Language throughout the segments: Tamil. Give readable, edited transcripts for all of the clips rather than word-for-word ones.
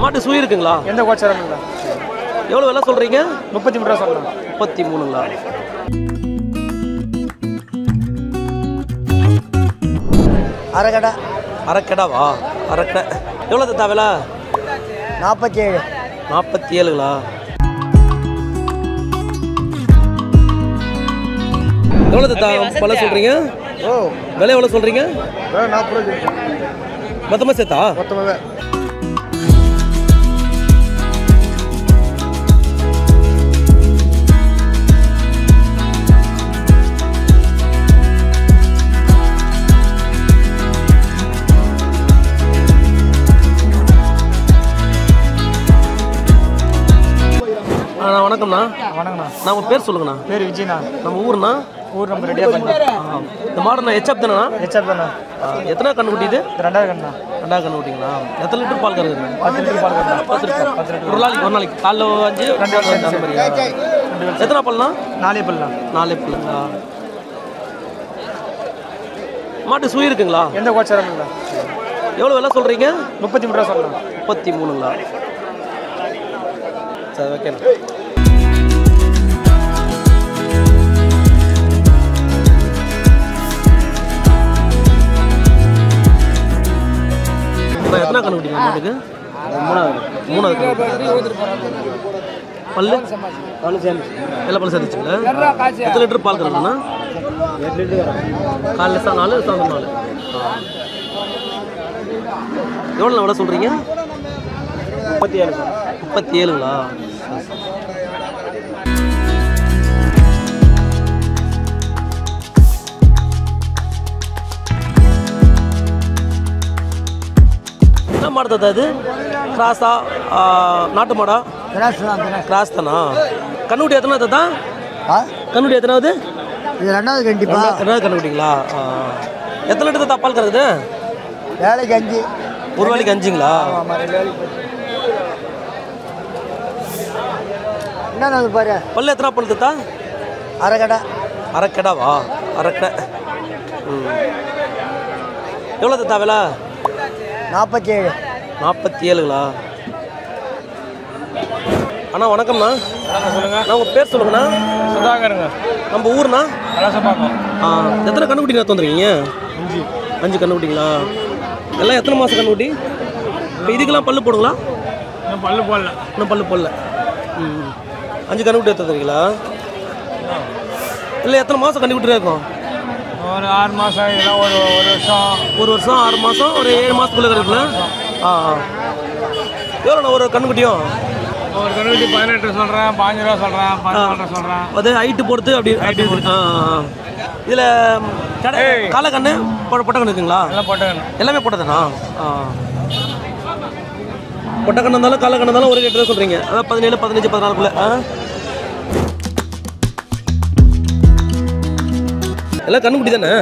மாட்டு சுழி இருக்குங்களா? எந்த கோச்சரும் இல்லை. எவ்வளோ விலை சொல்கிறீங்க? 33 ரூபா சொல்லலாம். 33ங்களா? அரைக்கடை. அரைக்கடாவா? அரைக்கடை எவ்வளோ தத்தா விலை? 47. 47ங்களா? எவ்வளோ தத்தா பல சொல்கிறீங்க? விலை எவ்வளோ சொல்கிறீங்க? 40 ரூபா. மொத்தமாக சேர்த்தா? மொத்தமாகவே. வணக்கம்ண்ணா. வணக்கண்ணா. நான் உங்கள் பேர் சொல்லுங்கண்ணா. பேர் விஜய்ண்ணா. நம்ம ஊர்ண்ணா? ஊர் நம்ம ரெடியாக பண்ணி. இந்த மாடுண்ணா ஹெச்அப் தானேண்ணா? ஹெச்அப் தானே. எத்தனை கண்ணு குட்டிது? 2வது கண்ணா. 2வது கண்ணு குட்டிங்களா? எத்தனை லிட்டர் பால் கறக்குது? 10 லிட்டர் பால் கறக்குது. 10 லிட்டர். ஒரு நாளைக்கு காலைல 5 அந்த மாதிரியா? எத்தனை பால்ண்ணா? 4 பல்லா. 4 பல்லுங்களா? மாட்டு சுழி இருக்குங்களா? எந்த கோச்சரும் இல்லை. எவ்வளோ விலை சொல்கிறீங்க? 33 ரூபா சொல்லலாம். 33ங்களா? சரி ஓகேண்ணா. எத்தனை கண்ணு குட்டிங்க மாட்டுக்கு? 3வது பல்லு எல்லா பல்லு சேர்த்துச்சுங்களா? எத்தனை லிட்டர் பால் கறக்குண்ணா? 8 லிட்டர். காலைல 4 சாயந்தரம் 4. எவ்வளோ விலை சொல்கிறீங்க? 37. 37ங்களா? என்ன மாடு தாத்தா இது? கிராஸா நாட்டு மாடா? கிராஸ் தானா? கண்ணுக்குட்டி எத்தனை தாத்தா? கண்ணுக்குட்டி எத்தனாவது? இது 2வது கண்டிப்பா. 2வது கண்ணுக்குட்டிங்களா? எத்தனை லிட்டர் தாத்தா பால் கறக்குது? வேலைக்கு 5. ஒரு வேலைக்கு 5ங்களா? என்ன பாரு. பல்லு எத்தனை பல்லு தாத்தா? அரைக்கடை. அரைக்கடாவா? அரைக்கடை. எவ்வளோ தாத்தா விலை? 47. 47ங்களா? அண்ணா வணக்கம்ண்ணா. சொல்லுங்க. நான் உங்கள் பேர் சொல்லுங்கண்ணா. சுதாகருங்க. நம்ம ஊர்ண்ணா? அலசபாக்கம். எத்தனை கண்ணுக்குட்டி நான் வந்துருக்கீங்க? 5 கண்ணுக்குட்டிங்களா? எல்லாம் எத்தனை மாதம் கண்ணுக்குட்டி? இப்போ இதுக்கெல்லாம் பல்லு போடுங்களா? இன்னும் பல்லு போடல. இன்னும் பல்லு போடல. 5 கண்ணுக்குட்டி எடுத்துறீங்களா? இல்லை எத்தனை மாதம் கண்ணுக்குட்டியாக இருக்கும்? ஒரு 6 மாதம் இல்லை ஒரு வருஷம். 1 வருஷம் 6 மாதம் ஒரு 7 மாதத்துக்குள்ளே கிடைக்குங்களா? எவ்வளோண்ணா ஒரு கண்ணுக்குட்டியும்? ஒரு கண்ணுக்குட்டி 18 சொல்கிறேன், 15 ரூபா சொல்கிறேன், 14 சொல்கிறேன். அது ஹைட்டு பொறுத்து அப்படி அப்படி இதில் கடை காலை கண்ணு பொட்டை கண்ணு இருக்குங்களா? எல்லாம் போட்டுக்கணும். எல்லாமே போட்டதுண்ணா? பொட்டை கண்ணு இருந்தாலும் காலை கண்ணு இருந்தாலும் ஒரு ரேட்டு தான் சொல்கிறீங்க. அதான் 17, 15, 14க்குள்ளே. எல்லாம் கண்ணுக்குட்டி தானே?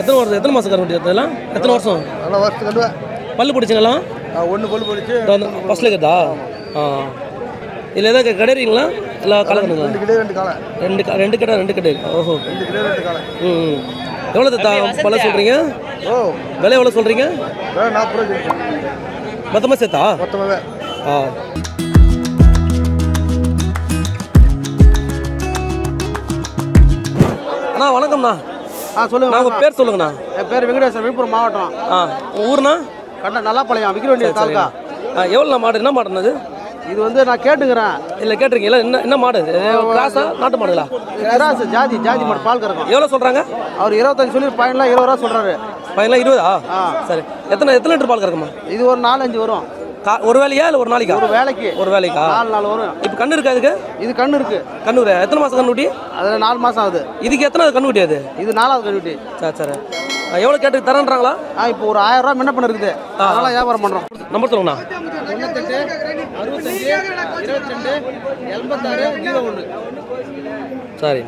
எத்தனை வருஷம் எத்தனை மாதம் கண்ணுக்குட்டி அதெல்லாம்? எத்தனை வருஷம்? நல்லா வருஷத்துக்கு பல்லு பிடிச்சிங்களா? 1 பல்லு பிடிச்சி ஃபஸ்ட்டில் இருக்குதா? இதில் எதாவது கிடைறீங்களா? இல்லை காலை கண்ணுங்களா? 2 கிலோ 2 காலை. 2 கடை 2 கடை. ஓஹோ. 2 கிலோ 2 காலை. எவ்வளோ தத்தா பல சொல்கிறீங்க? விலை எவ்வளோ சொல்கிறீங்க? 40 ரூபா. மொத்தமாக சேர்த்தா? மொத்தமாகவே. அண்ணா வணக்கம்ண்ணா. சொல்லுங்க. நான் உங்கள் பேர் சொல்லுங்கண்ணா. என் பேர் வெங்கடேசன், விழுப்புரம் மாவட்டம். ஊர்ண்ணா? நல்லாப்பாளையம், விக்கிர வேண்டிய தாலுக்கா. எவ்வளோ மாடு? என்ன மாடுண்ணா அது? இது வந்து நான் கேட்டுக்கிறேன். இல்லை கேட்டிருக்கீங்களா? என்ன மாடு? கிராஸா நாட்டு மாடுங்களா? கிராஸ் ஜாதி மாடு பால் கறக்கும். எவ்வளோ சொல்கிறாங்க? அவர் 25 சொல்லி பையன்லாம் 20 ரூபா சொல்கிறாரு. பையன்லாம் 20ஆ? சரி. எத்தனை லிட்டர் பால் கறக்குமா? இது ஒரு 4-5 வரும். ஒரு வேலையா இல்லை ஒரு நாளைக்கா? ஒரு வேலைக்கு. ஒரு வேலைக்கா? 4 நாள் வரும். இப்போ கண்ணு இருக்கா இதுக்கு? இது கண்ணு இருக்கு. கண்ணூர் எத்தனை மாதம் கண்ணுக்குட்டி? அதில் 4 மாதம் ஆகுது. இதுக்கு எத்தனை கண்ணுக்குட்டி அது? இது 4வது கண்ணுக்குட்டி. சரி. எவ்வளோ கேட்டு தரேன்றாங்களா? இப்போ ஒரு 1000 ரூபா முன்ன பண்ண இருக்குது. அதெல்லாம் வியாபாரம் பண்ணுறோம். நம்பர் சொல்லுங்கண்ணா. 98 65 22 86 01. சரி.